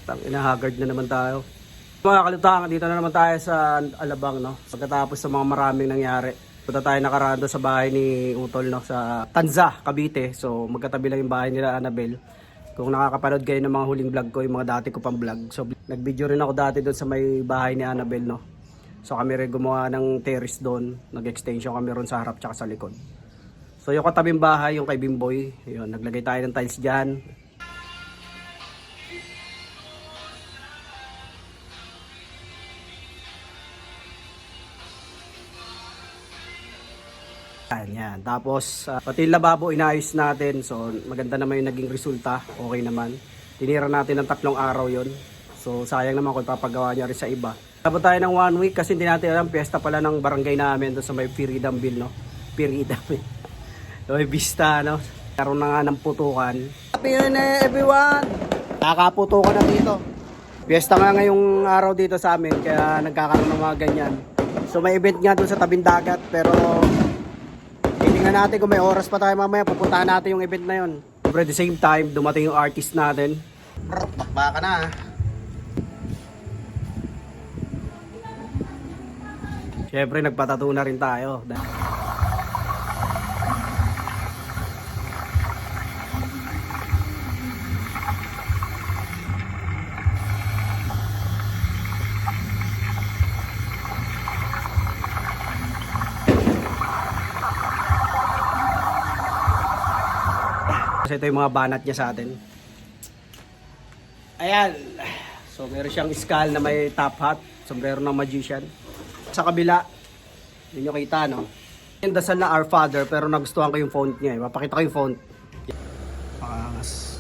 Putang inahagard na naman tayo. Mga kalutang, dito na naman tayo sa Alabang, no? Pagkatapos sa mga maraming nangyari. Punta tayo nakaraan sa bahay ni Utol, no? Sa Tanza, Cavite. So magkatabi lang yung bahay nila Annabel. Kung nakakapanood kayo ng mga huling vlog ko, yung mga dati ko pang vlog. So nag-video rin ako dati doon sa may bahay ni Annabel, no? So kami rin gumawa ng terrace doon. Nag-extension kami ron sa harap tsaka sa likod. So yung katabing bahay, yung kay Bimboy, yun, naglagay tayo ng tiles dyan. Yan. Tapos pati yung lababo inayos natin. So maganda naman yung naging resulta. Okay naman. Tinira natin ng 3 araw yon. So sayang naman kung papagawa niya rin sa iba. Tapos tayo ng 1 week kasi hindi natin alam. Piyesta pala ng barangay namin doon sa may Firidamville, no? Firidamville. So may vista, no? Karoon na nga ng putukan. Happy New Year everyone! Nakaputukan na dito. Piyesta nga ngayong araw dito sa amin. Kaya nagkakaroon ng mga ganyan. So may event nga doon sa tabing dagat. Pero tingnan natin kung may oras pa tayo mamaya, pupuntahan natin yung event na yun. Pero at the same time, dumating yung artist natin. Bakba ka na. Siyempre nagpatato na rin tayo. Kasi ito yung mga banat niya sa atin. Ayan. So meron siyang skull na may top hat. Sombrero ng magician. Sa kabila, hindi nyo kita, no? Yung dasal na Our Father, pero nagustuhan ko yung font niya. Mapakita ko yung font. Pakangas.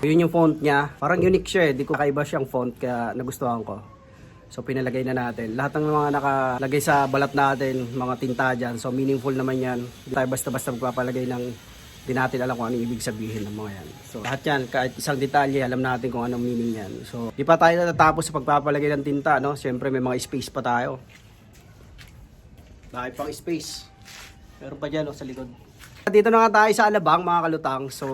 Yun yung font niya. Parang unique siya eh. Di ko kaiba siyang font kaya nagustuhan ko. So pinalagay na natin. Lahat ng mga nakalagay sa balat natin, mga tinta dyan. So meaningful naman yan. Hindi tayo basta-basta magpapalagay ng di natin alam kung ano ibig sabihin ng mga yan. So lahat yan, kahit isang detalye, alam natin kung anong meaning yan. So di pa tayo natatapos sa pagpapalagay ng tinta, no? Siyempre may mga space pa tayo. Dahil pang space. Meron pa dyan, no, sa likod. Dito na nga tayo sa Alabang, mga kalutang. So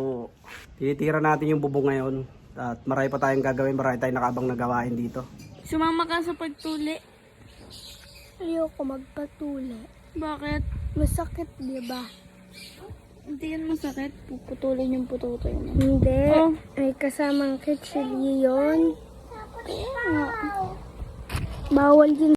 tinitira natin yung bubong ngayon. At marami pa tayong gagawin, marami tayong nakabang nagawain dito. Sumama ka sa pagtuli. Ayoko magpatuli. Bakit? Masakit, di ba? Hindi yan masakit. Puputulin yung pututoy mo. Hindi. Oh. May kasamang kitsilyo yun. Kaya nga. Bawal yun.